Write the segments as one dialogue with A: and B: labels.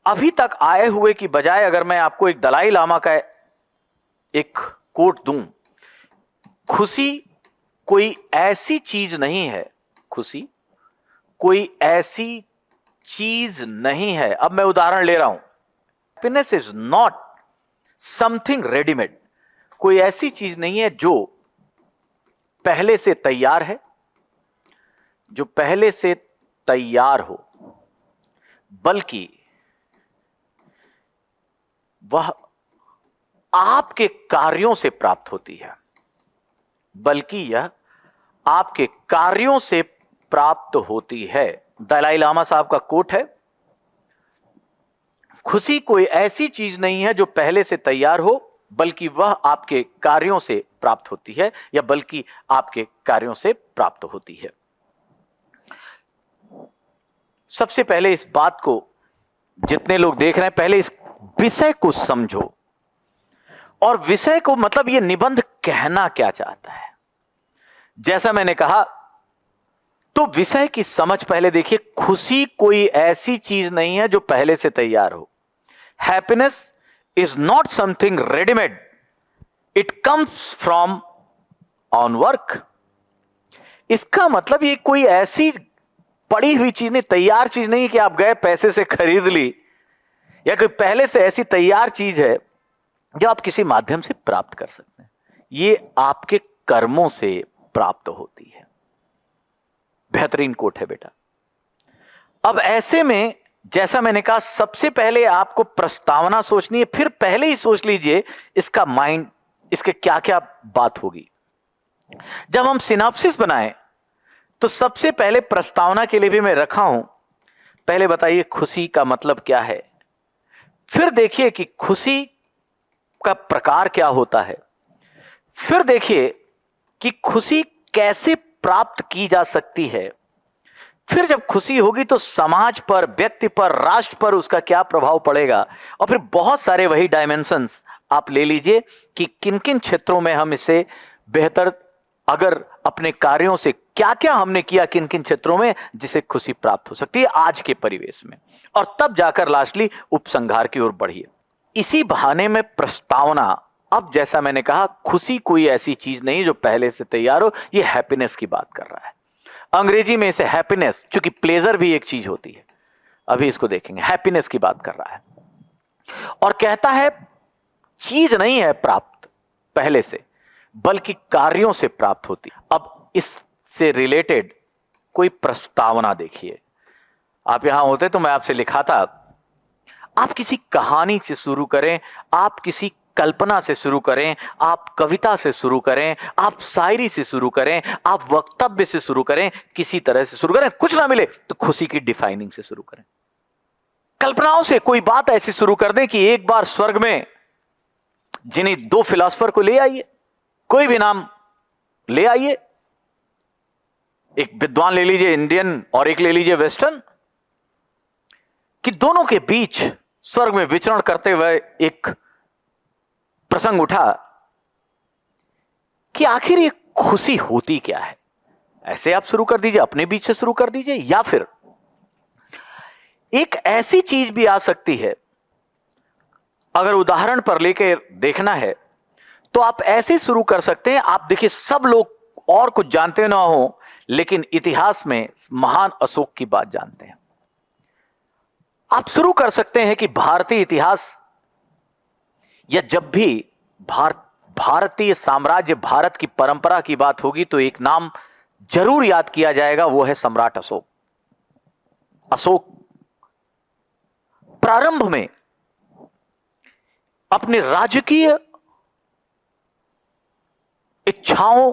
A: अभी तक आए हुए की बजाय अगर मैं आपको एक दलाई लामा का एक कोट दूं, खुशी कोई ऐसी चीज नहीं है, खुशी कोई ऐसी चीज नहीं है। अब मैं उदाहरण ले रहा हूं, happiness is not something readymade. कोई ऐसी चीज नहीं है जो पहले से तैयार है, जो पहले से तैयार हो, बल्कि वह आपके कार्यों से प्राप्त होती है, बल्कि यह आपके कार्यों से प्राप्त होती है। दलाई लामा साहब का कोट है, खुशी कोई ऐसी चीज नहीं है जो पहले से तैयार हो, बल्कि वह आपके कार्यों से प्राप्त होती है, या बल्कि आपके कार्यों से प्राप्त होती है। सबसे पहले इस बात को, जितने लोग देख रहे हैं, पहले इस विषय को समझो, और विषय को मतलब यह निबंध कहना क्या चाहता है। जैसा मैंने कहा, तो विषय की समझ पहले देखिए। खुशी कोई ऐसी चीज नहीं है जो पहले से तैयार हो। Happiness is not something readymade, it comes from on work. इसका मतलब ये कोई ऐसी पड़ी हुई चीज नहीं, तैयार चीज नहीं कि आप गए पैसे से खरीद ली, या कोई पहले से ऐसी तैयार चीज है जो आप किसी माध्यम से प्राप्त कर सकते हैं। ये आपके कर्मों से प्राप्त होती है। बेहतरीन कोट है बेटा। अब ऐसे में जैसा मैंने कहा, सबसे पहले आपको प्रस्तावना सोचनी है, फिर पहले ही सोच लीजिए इसका माइंड, इसके क्या क्या बात होगी। जब हम सिनॉप्सिस बनाएं तो सबसे पहले प्रस्तावना के लिए भी मैं रखा हूं, पहले बताइए खुशी का मतलब क्या है, फिर देखिए कि खुशी का प्रकार क्या होता है, फिर देखिए कि खुशी कैसे प्राप्त की जा सकती है, फिर जब खुशी होगी तो समाज पर, व्यक्ति पर, राष्ट्र पर उसका क्या प्रभाव पड़ेगा, और फिर बहुत सारे वही डायमेंशंस आप ले लीजिए कि किन किन क्षेत्रों में हम इसे बेहतर, अगर अपने कार्यों से क्या क्या हमने किया किन किन क्षेत्रों में, जिसे खुशी प्राप्त हो सकती है आज के परिवेश में, और तब जाकर लास्टली उपसंहार की ओर बढ़िए। इसी बहाने में प्रस्तावना, अब जैसा मैंने कहा, खुशी कोई ऐसी चीज नहीं जो पहले से तैयार हो, यह हैप्पीनेस की बात कर रहा है। अंग्रेजी में इसे हैप्पीनेस, चूंकि प्लेजर भी एक चीज होती है, अभी इसको देखेंगे, हैप्पीनेस की बात कर रहा है, और कहता है चीज नहीं है प्राप्त पहले से, बल्कि कार्यों से प्राप्त होती। अब इससे रिलेटेड कोई प्रस्तावना देखिए। आप यहां होते तो मैं आपसे लिखाता, आप किसी कहानी से शुरू करें, आप किसी कल्पना से शुरू करें, आप कविता से शुरू करें, आप शायरी से शुरू करें, आप वक्तव्य से शुरू करें, किसी तरह से शुरू करें, कुछ ना मिले तो खुशी की डिफाइनिंग से शुरू करें। कल्पनाओं से कोई बात ऐसी शुरू कर दें कि एक बार स्वर्ग में जिन्हीं दो फिलोसोफर को ले आइए, कोई भी नाम ले आइए, एक विद्वान ले लीजिए इंडियन और एक ले लीजिए वेस्टर्न, कि दोनों के बीच स्वर्ग में विचरण करते हुए एक प्रसंग उठा कि आखिर ये खुशी होती क्या है। ऐसे आप शुरू कर दीजिए, अपने बीच से शुरू कर दीजिए, या फिर एक ऐसी चीज भी आ सकती है, अगर उदाहरण पर लेके देखना है तो आप ऐसे शुरू कर सकते हैं। आप देखिए, सब लोग और कुछ जानते ना हो, लेकिन इतिहास में महान अशोक की बात जानते हैं। आप शुरू कर सकते हैं कि भारतीय इतिहास, या जब भी भारतीय साम्राज्य, भारत की परंपरा की बात होगी तो एक नाम जरूर याद किया जाएगा, वो है सम्राट अशोक। अशोक प्रारंभ में अपने राजकीय इच्छाओं,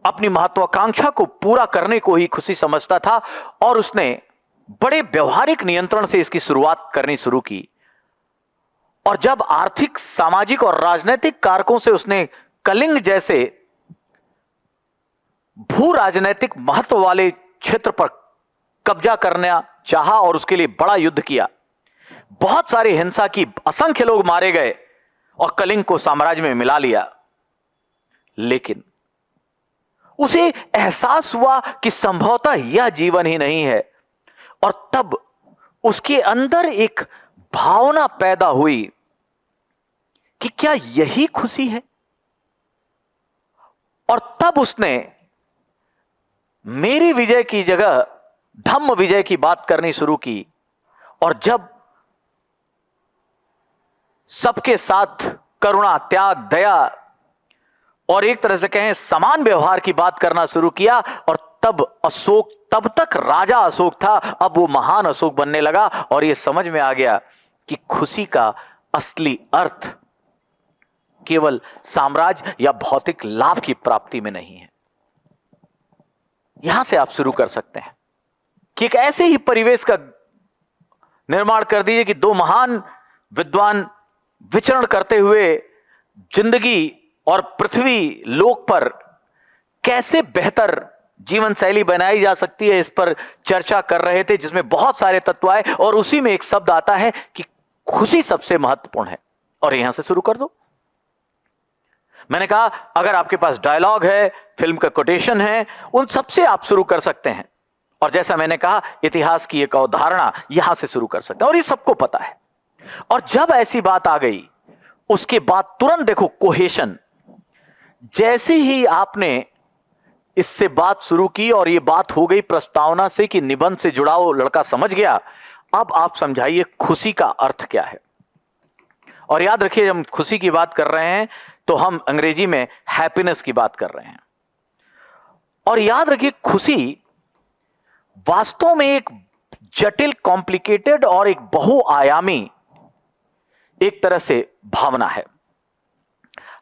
A: अपनी महत्वाकांक्षा को पूरा करने को ही खुशी समझता था, और उसने बड़े व्यवहारिक नियंत्रण से इसकी शुरुआत करनी शुरू की। और जब आर्थिक, सामाजिक और राजनीतिक कारकों से उसने कलिंग जैसे भू राजनीतिक महत्व वाले क्षेत्र पर कब्जा करना चाहा और उसके लिए बड़ा युद्ध किया, बहुत सारी हिंसा की, असंख्य लोग मारे गए और कलिंग को साम्राज्य में मिला लिया, लेकिन उसे एहसास हुआ कि संभवतः यह जीवन ही नहीं है, और तब उसके अंदर एक भावना पैदा हुई कि क्या यही खुशी है। और तब उसने मेरी विजय की जगह धम्म विजय की बात करनी शुरू की। और जब सबके साथ करुणा, त्याग, दया और एक तरह से कहें समान व्यवहार की बात करना शुरू किया, और तब अशोक, तब तक राजा अशोक था, अब वो महान अशोक बनने लगा। और ये समझ में आ गया कि खुशी का असली अर्थ केवल साम्राज्य या भौतिक लाभ की प्राप्ति में नहीं है। यहां से आप शुरू कर सकते हैं कि एक ऐसे ही परिवेश का निर्माण कर दीजिए कि दो महान विद्वान विचरण करते हुए जिंदगी और पृथ्वी लोक पर कैसे बेहतर जीवन शैली बनाई जा सकती है, इस पर चर्चा कर रहे थे, जिसमें बहुत सारे तत्व आए। और उसी में एक शब्द आता है कि खुशी सबसे महत्वपूर्ण है। और यहां से शुरू कर दो। मैंने कहा अगर आपके पास डायलॉग है, फिल्म का कोटेशन है, उन सबसे आप शुरू कर सकते हैं। और जैसा मैंने कहा इतिहास की एक अवधारणा यहां से शुरू कर सकते हैं, और ये सबको पता है। और जब ऐसी बात आ गई उसके बाद तुरंत देखो कोहेशन, जैसे ही आपने इससे बात शुरू की और ये बात हो गई प्रस्तावना से कि निबंध से जुड़ा वो लड़का समझ गया, अब आप समझाइए खुशी का अर्थ क्या है। और याद रखिए जब हम खुशी की बात कर रहे हैं तो हम अंग्रेजी में हैप्पीनेस की बात कर रहे हैं। और याद रखिए खुशी वास्तव में एक जटिल, कॉम्प्लिकेटेड और एक बहुआयामी एक तरह से भावना है।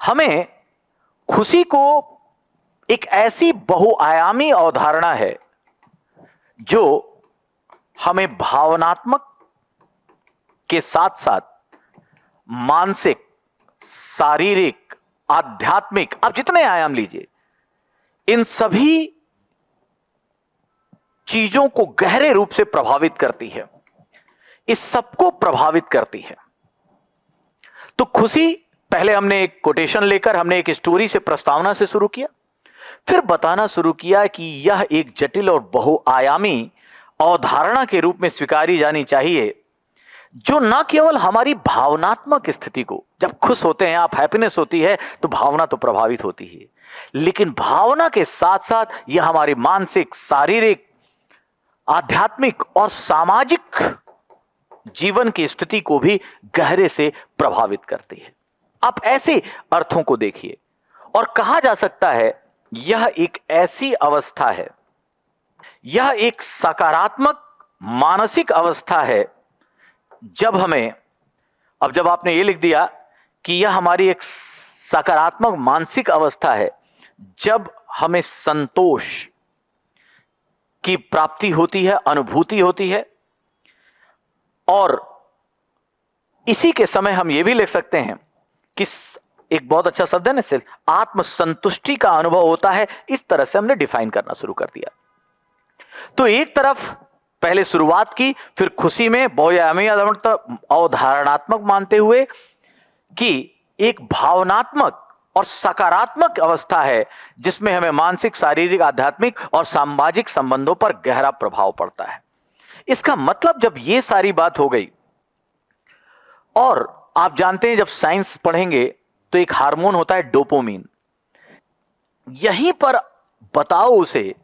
A: हमें खुशी को एक ऐसी बहुआयामी अवधारणा है जो हमें भावनात्मक के साथ साथ मानसिक, शारीरिक, आध्यात्मिक, आप जितने आयाम लीजिए, इन सभी चीजों को गहरे रूप से प्रभावित करती है, इस सबको प्रभावित करती है। तो खुशी, पहले हमने एक कोटेशन लेकर हमने एक स्टोरी से, प्रस्तावना से शुरू किया, फिर बताना शुरू किया कि यह एक जटिल और बहुआयामी अवधारणा के रूप में स्वीकारी जानी चाहिए, जो न केवल हमारी भावनात्मक स्थिति को, जब खुश होते हैं आप, हैप्पीनेस होती है तो भावना तो प्रभावित होती है, लेकिन भावना के साथ साथ यह हमारी मानसिक, शारीरिक, आध्यात्मिक और सामाजिक जीवन की स्थिति को भी गहरे से प्रभावित करती है। आप ऐसे अर्थों को देखिए, और कहा जा सकता है यह एक ऐसी अवस्था है, यह एक सकारात्मक मानसिक अवस्था है जब हमें, अब जब आपने ये लिख दिया कि यह हमारी एक सकारात्मक मानसिक अवस्था है जब हमें संतोष की प्राप्ति होती है, अनुभूति होती है। और इसी के समय हम ये भी लिख सकते हैं कि एक बहुत अच्छा शब्द है ना, सिर्फ आत्मसंतुष्टि का अनुभव होता है। इस तरह से हमने डिफाइन करना शुरू कर दिया। तो एक तरफ पहले शुरुआत की, फिर खुशी में बहुआयामी अवधारणात्मक मानते हुए कि एक भावनात्मक और सकारात्मक अवस्था है जिसमें हमें मानसिक, शारीरिक, आध्यात्मिक और सामाजिक संबंधों पर गहरा प्रभाव पड़ता है। इसका मतलब जब ये सारी बात हो गई, और आप जानते हैं जब साइंस पढ़ेंगे तो एक हार्मोन होता है डोपामिन, यहीं पर बताओ उसे,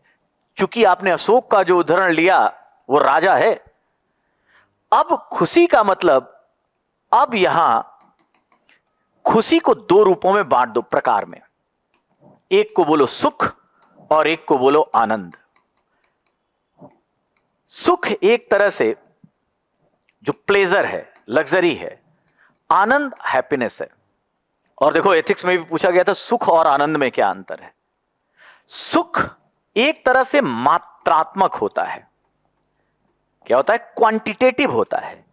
A: चूंकि आपने अशोक का जो उदाहरण लिया वो राजा है, अब खुशी का मतलब, अब यहां खुशी को दो रूपों में बांट दो, प्रकार में, एक को बोलो सुख और एक को बोलो आनंद। सुख एक तरह से जो प्लेजर है, लग्जरी है, आनंद हैप्पीनेस है। और देखो एथिक्स में भी पूछा गया था सुख और आनंद में क्या अंतर है। सुख एक तरह से मात्रात्मक होता है, क्या होता है, क्वांटिटेटिव होता है,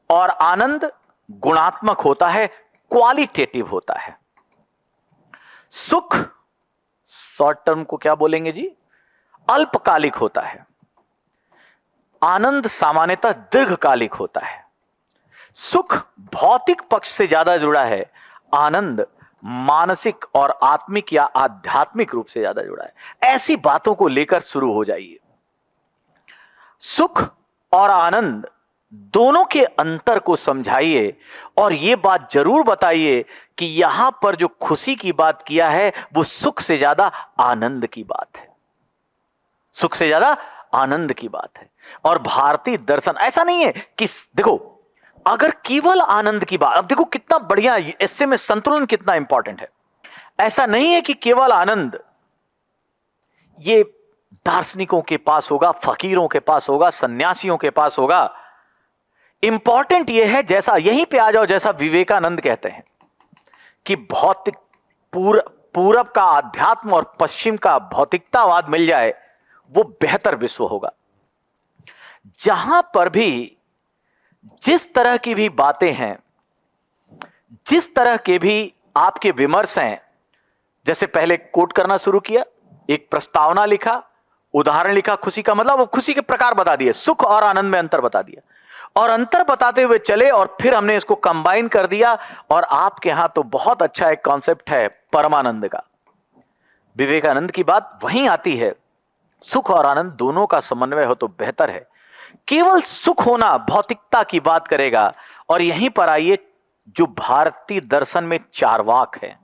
A: और आनंद गुणात्मक होता है, क्वालिटेटिव होता है। सुख शॉर्ट टर्म को क्या बोलेंगे जी, अल्पकालिक होता है, आनंद सामान्यतः दीर्घकालिक होता है। सुख भौतिक पक्ष से ज्यादा जुड़ा है, आनंद मानसिक और आत्मिक या आध्यात्मिक रूप से ज्यादा जुड़ा है। ऐसी बातों को लेकर शुरू हो जाइए। सुख और आनंद दोनों के अंतर को समझाइए और यह बात जरूर बताइए कि यहां पर जो खुशी की बात किया है वो सुख से ज्यादा आनंद की बात है, सुख से ज्यादा आनंद की बात है। और भारतीय दर्शन ऐसा नहीं है कि देखो अगर केवल आनंद की बात, अब देखो कितना बढ़िया इससे में संतुलन कितना इंपॉर्टेंट है। ऐसा नहीं है कि केवल आनंद ये दार्शनिकों के पास होगा, फकीरों के पास होगा, सन्यासियों के पास होगा। इंपॉर्टेंट यह है, जैसा यहीं पे आ जाओ, जैसा विवेकानंद कहते हैं कि भौतिक पूरब का आध्यात्म और पश्चिम का भौतिकतावाद मिल जाए वो बेहतर विश्व होगा। जहां पर भी जिस तरह की भी बातें हैं, जिस तरह के भी आपके विमर्श हैं, जैसे पहले कोट करना शुरू किया, एक प्रस्तावना लिखा, उदाहरण लिखा खुशी का, मतलब वो खुशी के प्रकार बता दिए, सुख और आनंद में अंतर बता दिया और अंतर बताते हुए चले और फिर हमने इसको कंबाइन कर दिया। और आपके यहां तो बहुत अच्छा एक कॉन्सेप्ट है परमानंद का। विवेकानंद की बात वहीं आती है, सुख और आनंद दोनों का समन्वय हो तो बेहतर है। केवल सुख होना भौतिकता की बात करेगा। और यहीं पर आइए जो भारतीय दर्शन में चार्वाक है,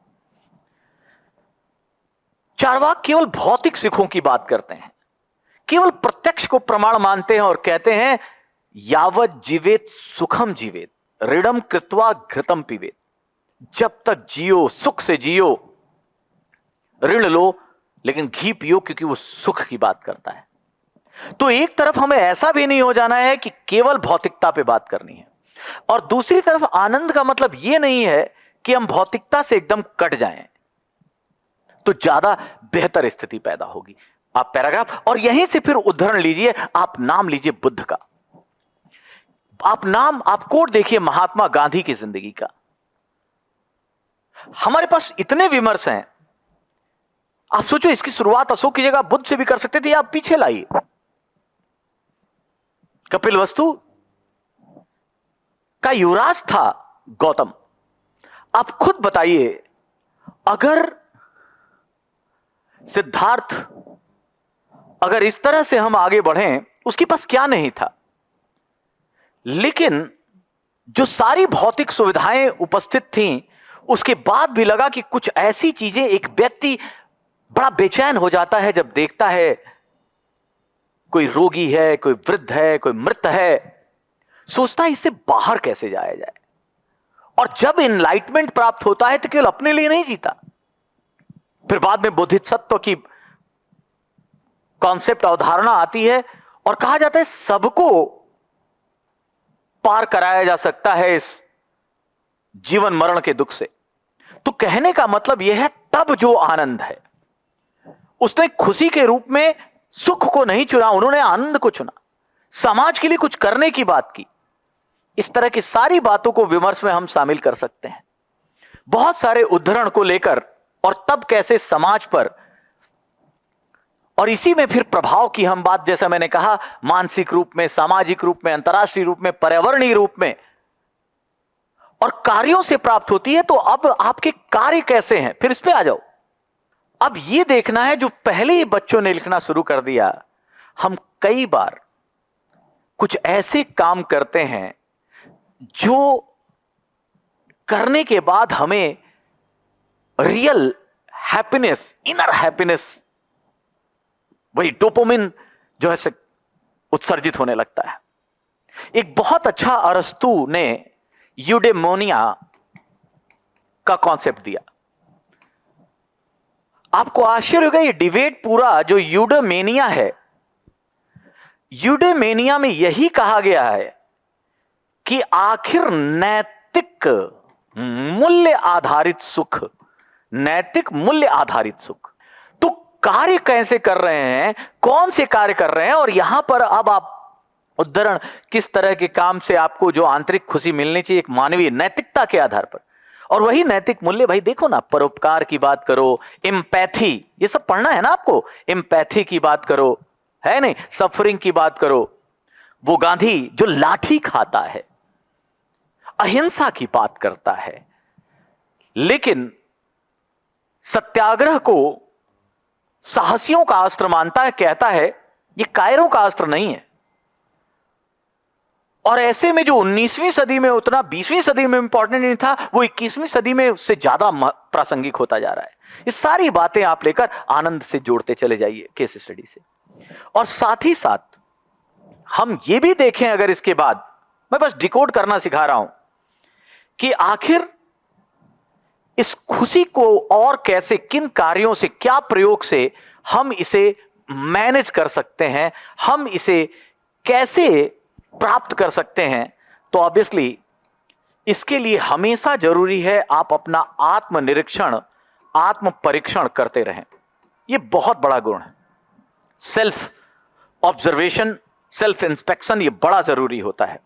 A: चार्वाक केवल भौतिक सुखों की बात करते हैं, केवल प्रत्यक्ष को प्रमाण मानते हैं और कहते हैं यावत जीवेत सुखम जीवेत ऋणम कृत्वा घृतम पीवेत। जब तक जियो सुख से जियो, ऋण लो लेकिन घी पियो, क्योंकि वो सुख की बात करता है। तो एक तरफ हमें ऐसा भी नहीं हो जाना है कि केवल भौतिकता पे बात करनी है, और दूसरी तरफ आनंद का मतलब यह नहीं है कि हम भौतिकता से एकदम कट जाएं, तो ज्यादा बेहतर स्थिति पैदा होगी। आप पैराग्राफ और यहीं से फिर उदाहरण लीजिए, आप नाम लीजिए बुद्ध का, आप कोट देखिए महात्मा गांधी की जिंदगी का। हमारे पास इतने विमर्श हैं, आप सोचो इसकी शुरुआत अशोक की जगह बुद्ध से भी कर सकते थे, आप पीछे लाइए कपिलवस्तु का युवराज था गौतम। आप खुद बताइए, अगर सिद्धार्थ अगर इस तरह से हम आगे बढ़ें, उसके पास क्या नहीं था, लेकिन जो सारी भौतिक सुविधाएं उपस्थित थीं, उसके बाद भी लगा कि कुछ ऐसी चीजें, एक व्यक्ति बड़ा बेचैन हो जाता है जब देखता है कोई रोगी है, कोई वृद्ध है, कोई मृत है, सोचता है इससे बाहर कैसे जाया जाए। और जब इनलाइटमेंट प्राप्त होता है तो केवल अपने लिए नहीं जीता, फिर बाद में बोधिसत्व की कॉन्सेप्ट अवधारणा आती है और कहा जाता है सबको पार कराया जा सकता है इस जीवन मरण के दुख से। तो कहने का मतलब यह है, तब जो आनंद है उसने खुशी के रूप में सुख को नहीं चुना, उन्होंने आनंद को चुना, समाज के लिए कुछ करने की बात की। इस तरह की सारी बातों को विमर्श में हम शामिल कर सकते हैं, बहुत सारे उदाहरण को लेकर, और तब कैसे समाज पर, और इसी में फिर प्रभाव की हम बात, जैसा मैंने कहा, मानसिक रूप में, सामाजिक रूप में, अंतर्राष्ट्रीय रूप में, पर्यावरणीय रूप में, और कार्यों से प्राप्त होती है। तो अब आपके कार्य कैसे हैं, फिर इस पे आ जाओ। अब यह देखना है, जो पहले ही बच्चों ने लिखना शुरू कर दिया, हम कई बार कुछ ऐसे काम करते हैं जो करने के बाद हमें रियल हैप्पीनेस, इनर हैप्पीनेस, वही डोपामिन जो है उत्सर्जित होने लगता है। एक बहुत अच्छा अरस्तु ने यूडेमोनिया का कॉन्सेप्ट दिया। आपको आश्चर्य होगा, ये डिबेट पूरा जो यूडेमेनिया है, यूडेमेनिया में यही कहा गया है कि आखिर नैतिक मूल्य आधारित सुख, नैतिक मूल्य आधारित सुख, तो कार्य कैसे कर रहे हैं, कौन से कार्य कर रहे हैं, और यहां पर अब आप उदाहरण किस तरह के काम से आपको जो आंतरिक खुशी मिलनी चाहिए, एक मानवीय नैतिकता के आधार पर। और वही नैतिक मूल्य, भाई देखो ना, परोपकार की बात करो, एम्पैथी, ये सब पढ़ना है ना आपको, एम्पैथी की बात करो, है नहीं, सफरिंग की बात करो। वो गांधी जो लाठी खाता है, अहिंसा की बात करता है, लेकिन सत्याग्रह को साहसियों का अस्त्र मानता है, कहता है ये कायरों का अस्त्र नहीं है। और ऐसे में जो 19वीं सदी में उतना 20वीं सदी में इंपॉर्टेंट नहीं था, वो 21वीं सदी में उससे ज्यादा प्रासंगिक होता जा रहा है। ये सारी बातें आप लेकर आनंद से जोड़ते चले जाइए केस स्टडी से। और साथ ही साथ हम ये भी देखें, अगर इसके बाद मैं बस डिकोड करना सिखा रहा हूं कि आखिर इस खुशी को और कैसे, किन कार्यों से, क्या प्रयोग से हम इसे मैनेज कर सकते हैं, हम इसे कैसे प्राप्त कर सकते हैं। तो ऑब्वियसली इसके लिए हमेशा जरूरी है आप अपना आत्मनिरीक्षण, आत्म परीक्षण करते रहें। यह बहुत बड़ा गुण है। सेल्फ ऑब्जर्वेशन, सेल्फ इंस्पेक्शन, यह बड़ा जरूरी होता है।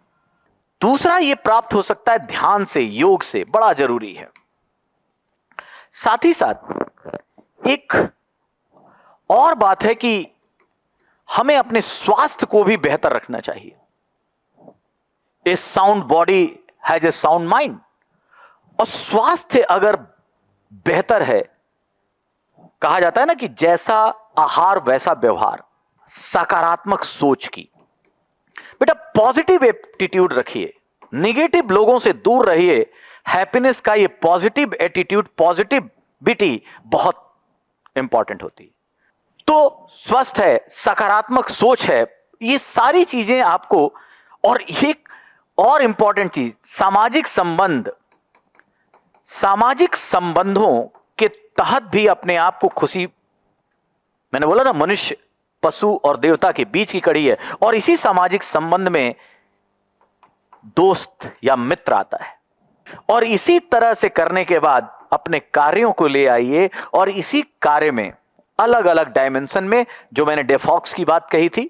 A: दूसरा, यह प्राप्त हो सकता है ध्यान से, योग से, बड़ा जरूरी है। साथ ही साथ एक और बात है कि हमें अपने स्वास्थ्य को भी बेहतर रखना चाहिए। A sound body has a sound mind. और स्वास्थ्य अगर बेहतर है, कहा जाता है ना कि जैसा आहार वैसा व्यवहार, सकारात्मक सोच की। बेटा पॉजिटिव एटीट्यूड रखिए, निगेटिव लोगों से दूर रहिए। हैप्पीनेस का ये पॉजिटिव एटीट्यूड, पॉजिटिविटी बहुत इंपॉर्टेंट होती है। तो स्वस्थ है, सकारात्मक सोच है, ये सारी चीजें आपको। और एक और इंपॉर्टेंट चीज, सामाजिक संबंध, सामाजिक संबंधों के तहत भी अपने आप को खुशी, मैंने बोला ना मनुष्य पशु और देवता के बीच की कड़ी है, और इसी सामाजिक संबंध में दोस्त या मित्र आता है। और इसी तरह से करने के बाद अपने कार्यों को ले आइए, और इसी कार्य में अलग अलग डायमेंशन में, जो मैंने डेफॉक्स की बात कही थी,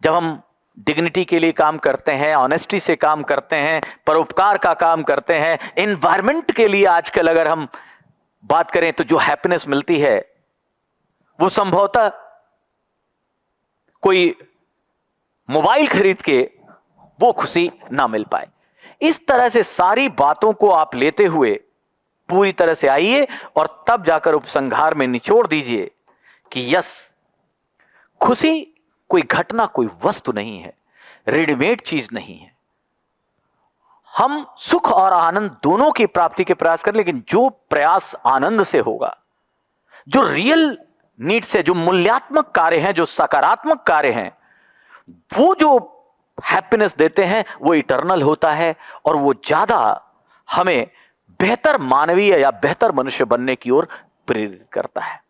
A: जब हम डिग्निटी के लिए काम करते हैं, ऑनेस्टी से काम करते हैं, परोपकार का काम करते हैं, एनवायरमेंट के लिए आजकल अगर हम बात करें तो जो हैप्पीनेस मिलती है वो संभवतः कोई मोबाइल खरीद के वो खुशी ना मिल पाए। इस तरह से सारी बातों को आप लेते हुए पूरी तरह से आइए, और तब जाकर उपसंहार में निचोड़ दीजिए कि यस, खुशी कोई घटना, कोई वस्तु नहीं है, रेडीमेड चीज नहीं है। हम सुख और आनंद दोनों की प्राप्ति के प्रयास करें, लेकिन जो प्रयास आनंद से होगा, जो रियल नीड से, जो मूल्यात्मक कार्य हैं, जो सकारात्मक कार्य हैं, वो जो हैप्पीनेस देते हैं, वो इटर्नल होता है, और वो ज्यादा हमें बेहतर मानवीय या बेहतर मनुष्य बनने की ओर प्रेरित करता है।